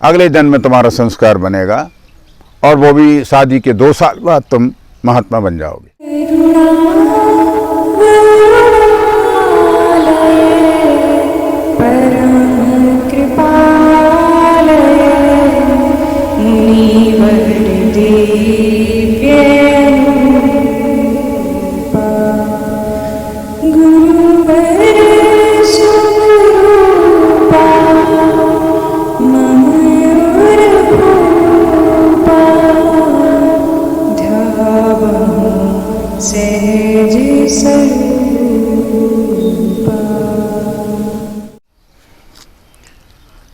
अगले जन्म में तुम्हारा संस्कार बनेगा और वो भी शादी के 2 साल बाद तुम महात्मा बन जाओगे।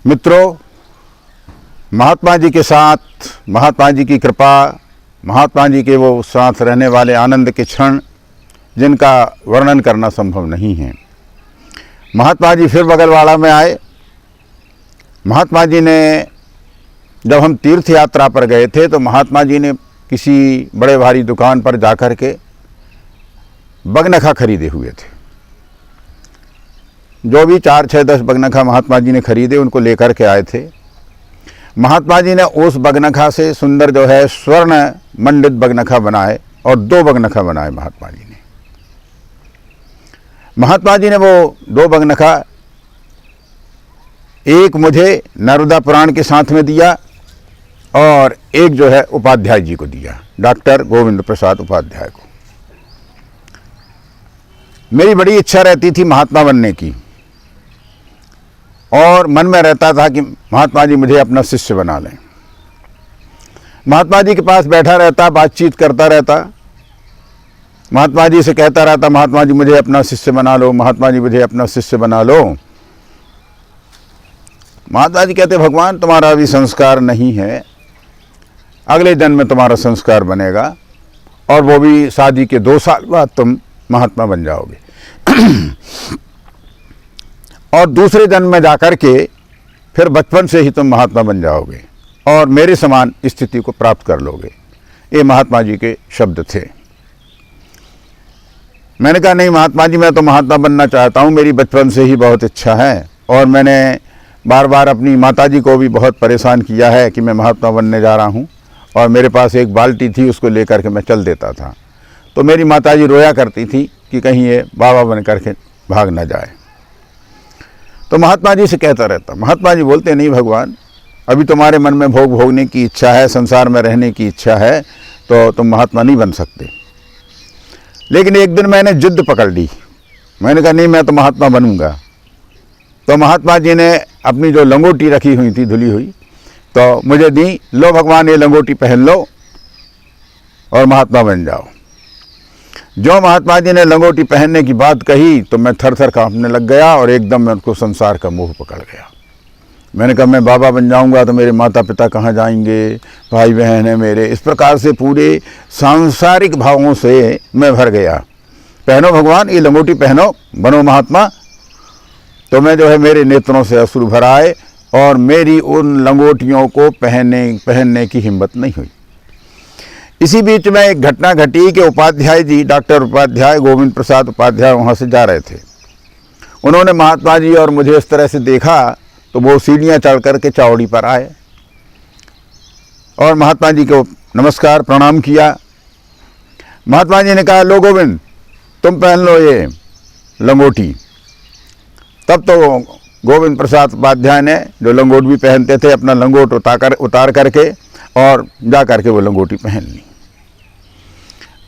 मित्रों, महात्मा जी के साथ, महात्मा जी की कृपा, महात्मा जी के वो साथ रहने वाले आनंद के क्षण जिनका वर्णन करना संभव नहीं है। महात्मा जी फिर बगलवाड़ा में आए। महात्मा जी ने, जब हम तीर्थ यात्रा पर गए थे तो महात्मा जी ने किसी बड़े भारी दुकान पर जाकर के बगनखा खरीदे हुए थे। जो भी 4, 6, 10 बगनखा महात्मा जी ने खरीदे उनको लेकर के आए थे। महात्मा जी ने उस बगनखा से सुंदर जो है स्वर्ण मंडित बगनखा बनाए और 2 बगनखा बनाए महात्मा जी ने। महात्मा जी ने वो 2 बगनखा, एक मुझे नर्मदा पुराण के साथ में दिया और एक जो है उपाध्याय जी को दिया, डॉक्टर गोविंद प्रसाद उपाध्याय को। मेरी बड़ी इच्छा रहती थी महात्मा बनने की और मन में रहता था कि महात्मा जी मुझे अपना शिष्य बना लें। महात्मा जी के पास बैठा रहता, बातचीत करता रहता, महात्मा जी से कहता रहता, महात्मा जी मुझे अपना शिष्य बना लो, महात्मा जी मुझे अपना शिष्य बना लो। महात्मा जी कहते, भगवान तुम्हारा अभी संस्कार नहीं है, अगले जन्म में तुम्हारा संस्कार बनेगा और वो भी शादी के 2 साल बाद तुम महात्मा बन जाओगे और दूसरे जन्म में जाकर के फिर बचपन से ही तुम महात्मा बन जाओगे और मेरे समान स्थिति को प्राप्त कर लोगे। ये महात्मा जी के शब्द थे। मैंने कहा, नहीं महात्मा जी, मैं तो महात्मा बनना चाहता हूँ, मेरी बचपन से ही बहुत इच्छा है और मैंने बार बार अपनी माता जी को भी बहुत परेशान किया है कि मैं महात्मा बनने जा रहा हूँ और मेरे पास एक बाल्टी थी, उसको लेकर के मैं चल देता था। तो मेरी माता जी रोया करती थी कि कहीं ये बाबा बन करके भाग ना जाए। तो महात्मा जी से कहता रहता। महात्मा जी बोलते, नहीं भगवान, अभी तुम्हारे मन में भोग भोगने की इच्छा है, संसार में रहने की इच्छा है, तो तुम महात्मा नहीं बन सकते। लेकिन एक दिन मैंने जिद पकड़ ली। मैंने कहा, नहीं, मैं तो महात्मा बनूंगा। तो महात्मा जी ने अपनी जो लंगोटी रखी हुई थी धुली हुई, तो मुझे दी, लो भगवान ये लंगोटी पहन लो और महात्मा बन जाओ। जो महात्मा जी ने लंगोटी पहनने की बात कही तो मैं थर थर कांपने लग गया और एकदम मैं उनको संसार का मोह पकड़ गया। मैंने कहा, मैं बाबा बन जाऊंगा तो मेरे माता पिता कहाँ जाएंगे, भाई बहन है मेरे। इस प्रकार से पूरे सांसारिक भावों से मैं भर गया। पहनो भगवान ये लंगोटी पहनो, बनो महात्मा। तो मैं जो है, मेरे नेत्रों से अश्रु भर आए और मेरी उन लंगोटियों को पहनने की हिम्मत नहीं हुई। इसी बीच में एक घटना घटी कि उपाध्याय जी, डॉक्टर उपाध्याय, गोविंद प्रसाद उपाध्याय वहाँ से जा रहे थे। उन्होंने महात्मा जी और मुझे इस तरह से देखा तो वो सीढ़ियाँ चढ़ करके चावड़ी पर आए और महात्मा जी को नमस्कार प्रणाम किया। महात्मा जी ने कहा, लो गोविंद, तुम पहन लो ये लंगोटी। तब तो गोविंद प्रसाद उपाध्याय ने, जो लंगोट भी पहनते थे, अपना लंगोट उतार करके और जा करके वो लंगोटी पहन ली।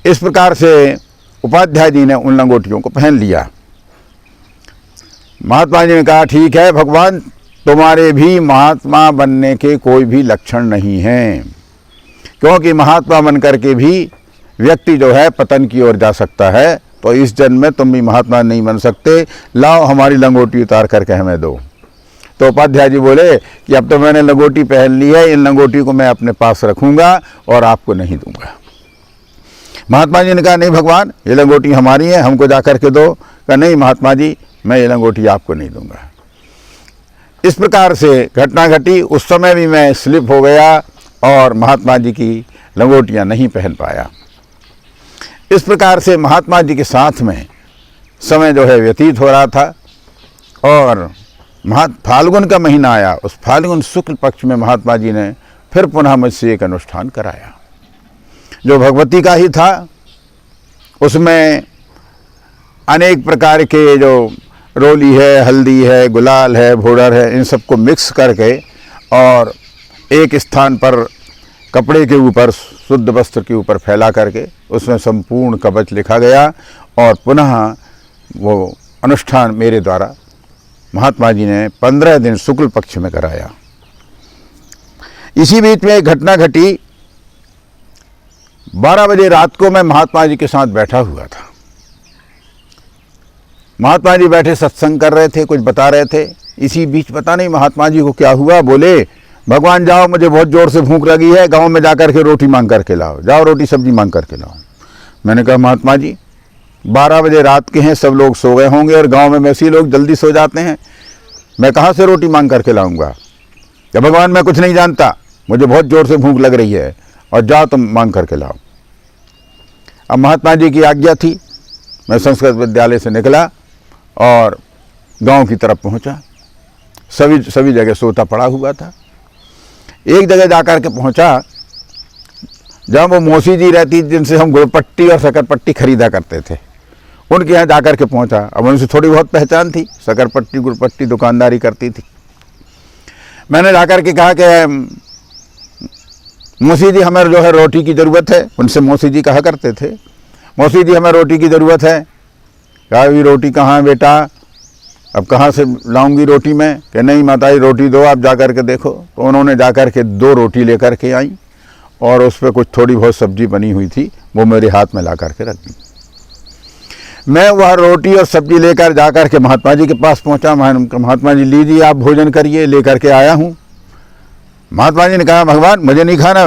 इस प्रकार से उपाध्याय जी ने उन लंगोटियों को पहन लिया। महात्मा जी ने कहा, ठीक है भगवान, तुम्हारे भी महात्मा बनने के कोई भी लक्षण नहीं हैं, क्योंकि महात्मा बन करके भी व्यक्ति जो है पतन की ओर जा सकता है। तो इस जन्म में तुम भी महात्मा नहीं बन सकते, लाओ हमारी लंगोटी उतार करके हमें दो। तो उपाध्याय जी बोले कि अब तो मैंने लंगोटी पहन ली है, इन लंगोटी को मैं अपने पास रखूंगा और आपको नहीं दूंगा। महात्मा जी ने कहा, नहीं भगवान, ये लंगोटी हमारी है, हमको जा करके दो। कहा, नहीं महात्मा जी, मैं ये लंगोटी आपको नहीं दूंगा। इस प्रकार से घटना घटी। उस समय भी मैं स्लिप हो गया और महात्मा जी की लंगोटियां नहीं पहन पाया। इस प्रकार से महात्मा जी के साथ में समय जो है व्यतीत हो रहा था और फाल्गुन का महीना आया, उस फाल्गुन शुक्ल पक्ष में महात्मा जी ने फिर पुनः मुझसे एक अनुष्ठान कराया जो भगवती का ही था। उसमें अनेक प्रकार के जो रोली है, हल्दी है, गुलाल है, भोडर है, इन सबको मिक्स करके और एक स्थान पर कपड़े के ऊपर, शुद्ध वस्त्र के ऊपर फैला करके उसमें संपूर्ण कवच लिखा गया और पुनः वो अनुष्ठान मेरे द्वारा महात्मा जी ने 15 दिन शुक्ल पक्ष में कराया। इसी बीच में एक घटना घटी। 12 बजे रात को मैं महात्मा जी के साथ बैठा हुआ था। महात्मा जी बैठे सत्संग कर रहे थे, कुछ बता रहे थे। इसी बीच पता नहीं महात्मा जी को क्या हुआ, बोले भगवान जाओ, मुझे बहुत जोर से भूख लगी है, गांव में जाकर के रोटी मांग करके लाओ, जाओ रोटी सब्जी मांग करके लाओ। मैंने कहा महात्मा जी 12 बजे रात के हैं, सब लोग सो गए होंगे और गांव में वैसे ही लोग जल्दी सो जाते हैं, मैं कहाँ से रोटी मांग करके लाऊंगा। क्या भगवान मैं कुछ नहीं जानता, मुझे बहुत जोर से भूख लग रही है और जाओ तुम मांग करके लाओ। अब महात्मा जी की आज्ञा थी, मैं संस्कृत विद्यालय से निकला और गांव की तरफ पहुंचा। सभी जगह सोता पड़ा हुआ था। एक जगह जाकर के पहुंचा जहाँ वो मौसी जी रहती जिनसे हम गुड़पट्टी और शकरपट्टी खरीदा करते थे, उनके यहाँ जाकर के पहुंचा। अब उनसे थोड़ी बहुत पहचान थी, शकरपट्टी गुड़पट्टी दुकानदारी करती थी। मैंने जाकर के कहा कि मौसी जी हमें जो है रोटी की ज़रूरत है। उनसे मौसी जी कहा करते थे, मौसी जी हमें रोटी की ज़रूरत है। कहा भी रोटी कहाँ है बेटा, अब कहाँ से लाऊंगी रोटी मैं। कि नहीं माता जी रोटी दो, आप जा कर के देखो। तो उन्होंने जा कर के 2 रोटी लेकर के आई और उस पर कुछ थोड़ी बहुत सब्जी बनी हुई थी, वो मेरे हाथ में ला कर के रख दी। मैं वह रोटी और सब्जी लेकर जा कर के महात्मा जी के पास पहुँचा। महात्मा जी लीजिए आप भोजन करिए, लेकर के आया हूँ। महात्मा जी ने कहा भगवान मुझे नहीं खाना,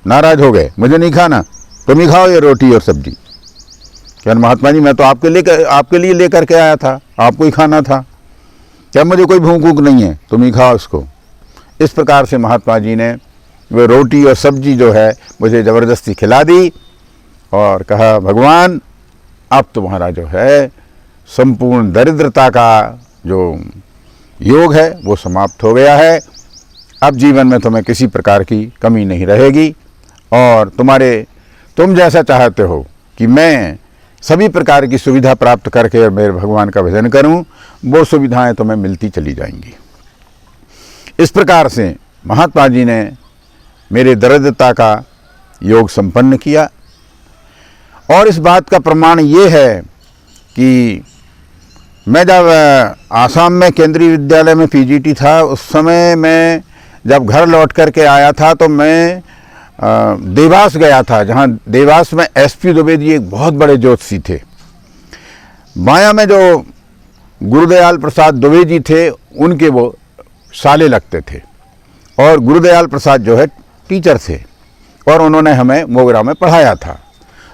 नाराज हो गए, मुझे नहीं खाना, तुम ही खाओ ये रोटी और सब्जी। क्या महात्मा जी मैं तो आपके लिए लेकर के आया था, आपको ही खाना था। क्या मुझे कोई भूख वूख नहीं है, तुम ही खाओ इसको। इस प्रकार से महात्मा जी ने वो रोटी और सब्जी जो है मुझे ज़बरदस्ती खिला दी और कहा भगवान अब तुम्हारा जो है संपूर्ण दरिद्रता का जो योग है वो समाप्त हो गया है। अब जीवन में तुम्हें किसी प्रकार की कमी नहीं रहेगी और तुम जैसा चाहते हो कि मैं सभी प्रकार की सुविधा प्राप्त करके मेरे भगवान का भजन करूं, वो सुविधाएं तुम्हें मिलती चली जाएंगी। इस प्रकार से महात्मा जी ने मेरे दरिद्रता का योग संपन्न किया। और इस बात का प्रमाण ये है कि मैं जब आसाम में केंद्रीय विद्यालय में पीजीटी था, उस समय मैं जब घर लौट करके आया था तो मैं देवास गया था, जहाँ देवास में एसपी दुबे जी एक बहुत बड़े ज्योतिषी थे। माया में जो गुरुदयाल प्रसाद दुबे जी थे उनके वो साले लगते थे और गुरुदयाल प्रसाद जो है टीचर थे और उन्होंने हमें मोगरा में पढ़ाया था।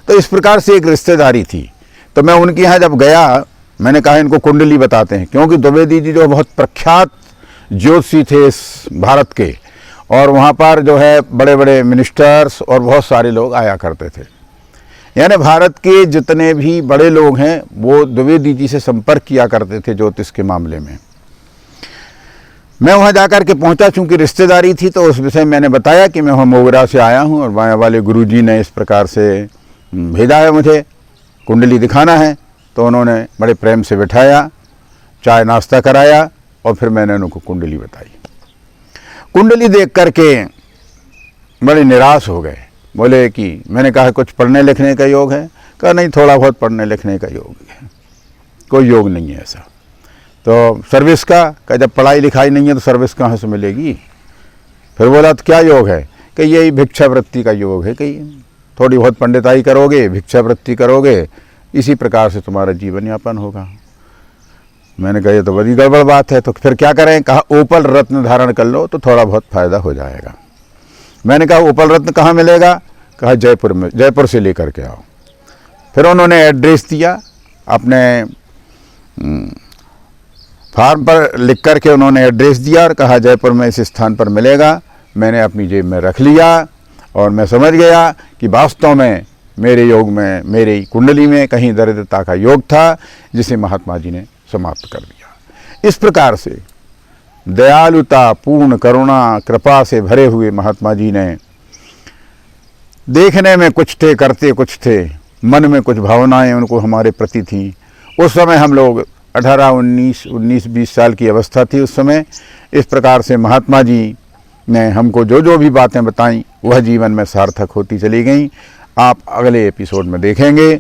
तो इस प्रकार से एक रिश्तेदारी थी। तो मैं उनके यहाँ जब गया, मैंने कहा इनको कुंडली बताते हैं, क्योंकि द्विवेदी जी जो बहुत प्रख्यात ज्योतिषी थे इस भारत के, और वहाँ पर जो है बड़े बड़े मिनिस्टर्स और बहुत सारे लोग आया करते थे। यानी भारत के जितने भी बड़े लोग हैं वो द्विवेदी जी से संपर्क किया करते थे ज्योतिष के मामले में। मैं वहाँ जाकर के पहुँचा, चूँकि रिश्तेदारी थी, तो उस विषय मैंने बताया कि मैं वहाँ मोगरा से आया हूँ और माया वाले गुरुजी ने इस प्रकार से भेजा है, मुझे कुंडली दिखाना है। तो उन्होंने बड़े प्रेम से बिठाया, चाय नाश्ता कराया और फिर मैंने उनको कुंडली बताई। कुंडली देख करके बड़े निराश हो गए। बोले कि मैंने कहा कुछ पढ़ने लिखने का योग है? कहा नहीं, थोड़ा बहुत पढ़ने लिखने का योग है, कोई योग नहीं है ऐसा। तो सर्विस का? कहा जब पढ़ाई लिखाई नहीं है तो सर्विस कहाँ से मिलेगी? फिर बोला तो क्या योग है? कि यही भिक्षावृत्ति का योग है, कि थोड़ी बहुत पंडिताई करोगे, भिक्षावृत्ति करोगे, इसी प्रकार से तुम्हारा जीवन यापन होगा। मैंने कहा ये तो बड़ी गड़बड़ बात है, तो फिर क्या करें? कहा ओपल रत्न धारण कर लो तो थोड़ा बहुत फायदा हो जाएगा। मैंने कहा ओपल रत्न कहाँ मिलेगा? कहा जयपुर में, जयपुर से लेकर के आओ। फिर उन्होंने एड्रेस दिया, अपने फार्म पर लिख करके उन्होंने एड्रेस दिया और कहा जयपुर में इस स्थान पर मिलेगा। मैंने अपनी जेब में रख लिया और मैं समझ गया कि वास्तव में मेरे योग में, मेरी कुंडली में कहीं दरिद्रता का योग था, जिसे महात्मा जी ने समाप्त कर दिया। इस प्रकार से दयालुता, पूर्ण करुणा, कृपा से भरे हुए महात्मा जी ने देखने में कुछ थे, करते कुछ थे, मन में कुछ भावनाएं उनको हमारे प्रति थीं। उस समय हम लोग 18, 19, 20 साल की अवस्था थी उस समय। इस प्रकार से महात्मा जी ने हमको जो जो भी बातें बताई वह जीवन में सार्थक होती चली गई। आप अगले एपिसोड में देखेंगे।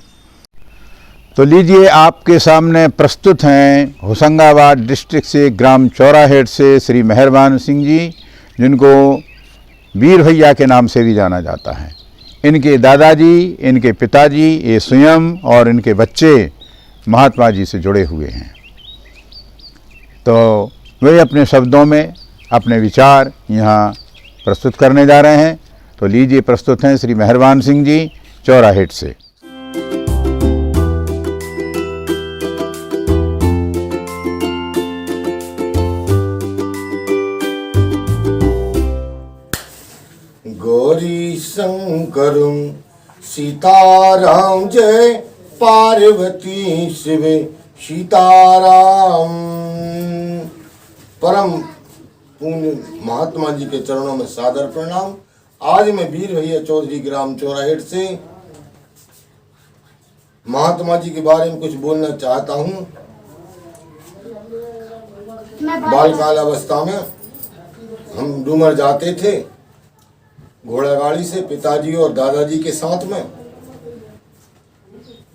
तो लीजिए, आपके सामने प्रस्तुत हैं होशंगाबाद डिस्ट्रिक्ट से, ग्राम चौराहेट से श्री मेहरबान सिंह जी, जिनको वीर भैया के नाम से भी जाना जाता है। इनके दादाजी, इनके पिताजी, ये स्वयं और इनके बच्चे महात्मा जी से जुड़े हुए हैं। तो वे अपने शब्दों में अपने विचार यहाँ प्रस्तुत करने जा रहे हैं। तो लीजिए, प्रस्तुत हैं श्री मेहरबान सिंह जी चौराहेट से। गौरी शंकरम सीताराम, जय पार्वती शिव सीताराम। परम पुण्य महात्मा जी के चरणों में सादर प्रणाम। आज मैं वीर भैया चौधरी ग्राम चौराहेट से महात्मा जी के बारे में कुछ बोलना चाहता हूँ। बालकाल अवस्था में हम डूमर जाते थे घोड़ा गाड़ी से, पिताजी और दादाजी के साथ में,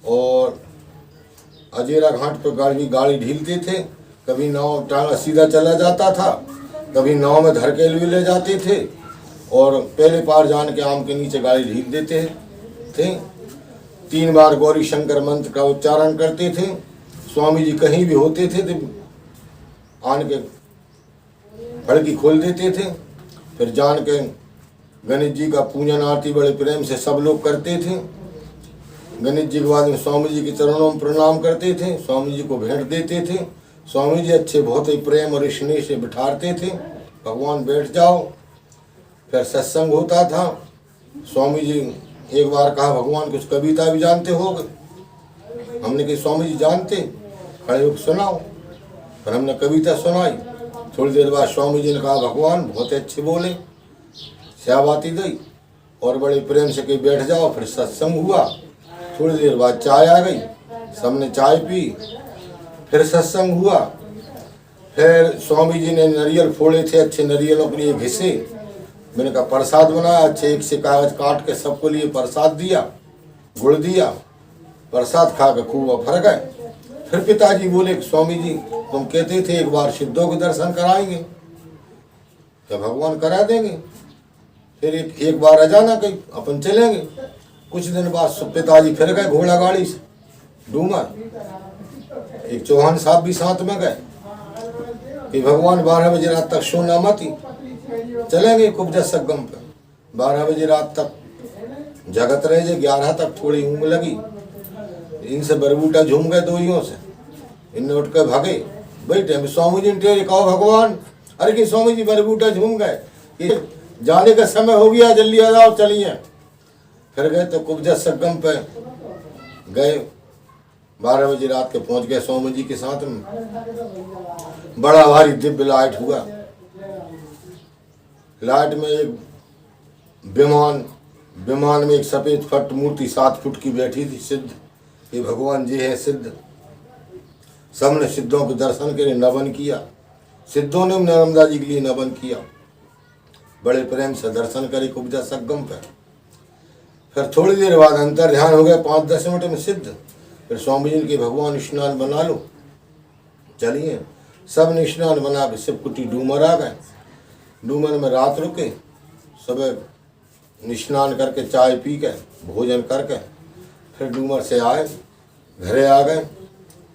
और अजेरा घाट पर गाड़ी ढीलते थे। कभी नाव टांगा सीधा चला जाता था, कभी नाव में धरकेल भी ले जाते थे, और पहले पार जान के आम के नीचे गाड़ी ढील देते थे। 3 बार गौरी शंकर मंत्र का उच्चारण करते थे। स्वामी जी कहीं भी होते थे तो आन के खड़की खोल देते थे। फिर जान के गणेश जी का पूजन आरती बड़े प्रेम से सब लोग करते थे। गणेश जी के बाद में स्वामी जी के चरणों में प्रणाम करते थे, स्वामी जी को भेंट देते थे। स्वामी जी अच्छे बहुत ही प्रेम और स्नेह से बिठाते थे, भगवान बैठ जाओ। फिर सत्संग होता था। स्वामी जी एक बार कहा, भगवान कुछ कविता भी जानते होगे? हमने कहा स्वामी जी जानते, खड़े होकर सुनाओ। फिर हमने कविता सुनाई। थोड़ी देर बाद स्वामी जी ने कहा, भगवान बहुत अच्छे बोले, स्याबाती दी, और बड़े प्रेम से कहीं बैठ जाओ। फिर सत्संग हुआ। थोड़ी देर बाद चाय आ गई, सबने चाय पी। फिर सत्संग हुआ। फिर स्वामी जी ने नारियल फोड़े थे, अच्छे नारियलों के लिए घिसे। मैंने कहा प्रसाद बनाया, अच्छे एक से कागज काट के सबको लिए प्रसाद दिया, गुड़ दिया। प्रसाद खा के खूब फर गए। फिर पिताजी बोले, स्वामी जी तुम कहते थे एक बार सिद्धों के दर्शन कराएंगे, क्या भगवान करा देंगे? फिर एक बार आ जाना, कहीं अपन चलेंगे। कुछ दिन बाद पिताजी फिर गए घोड़ा गाड़ी से डूमर। एक चौहान साहब भी साथ में गए कि भगवान 12 बजे रात तक सोना मत, चलेंगे कुब्जा संगम पे। 12 बजे रात तक जगत रहे जे, 11 तक थोड़ी ऊँग लगी। इनसे बरबूटा झूम गए दोइयों से, इनने उठ कर भागे। बैठे स्वामी जी ने कहो भगवान, अरे कि स्वामी जी बरबूटा झूम गए, जाने का समय हो गया, जल्दी आ जाओ चलिए। फिर गए तो कुब्जा संगम पे गए। 12 बजे रात के पहुंच गए स्वामी जी के साथ में। बड़ा भारी दिव्य लाइट हुआ। लाइट में एक विमान में एक सफेद फट मूर्ति 7 फुट की बैठी थी, सिद्ध। ये भगवान जी है सिद्ध। सबने सिद्धों के दर्शन के लिए नमन किया। सिद्धों ने नर्मदा जी के लिए नमन किया। बड़े प्रेम से दर्शन करे कुब्जा संगम पे। फिर थोड़ी देर बाद अंतर ध्यान हो गया, 5-10 मिनट में सिद्ध। फिर स्वामी जी के भगवान स्नान बना लो, चलिए। सब ने स्नान बना के शिव कुटी डूमर आ गए। डूमर में रात रुके। सुबह स्नान करके चाय पी के भोजन करके फिर डूमर से आए, घरे आ गए।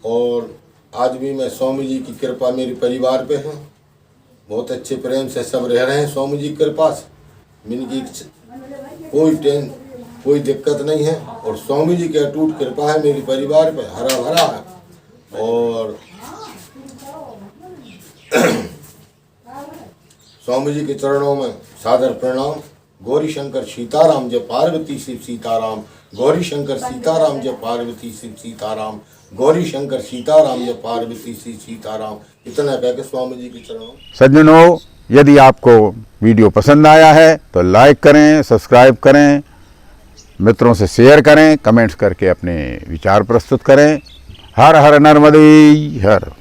और आज भी मैं स्वामी जी की कृपा मेरे परिवार पे है। बहुत अच्छे प्रेम से सब रह रहे हैं स्वामी जी की कृपा से। इनकी कोई दिक्कत नहीं है। और स्वामी जी की अटूट कृपा है मेरे परिवार पे, हरा भरा है। और स्वामी जी के चरणों में सादर प्रणाम। गौरी शंकर सीताराम जय पार्वती शिव सीताराम, गौरी शंकर सीताराम जय पार्वती शिव सीताराम, गौरी शंकर सीताराम जय पार्वती शिव सीताराम। इतना कह के स्वामी जी के चरणों। सज्जनों, यदि आपको वीडियो पसंद आया है तो लाइक करें, सब्सक्राइब करें, मित्रों से शेयर करें, कमेंट्स करके अपने विचार प्रस्तुत करें। हर हर नर्मदे हर।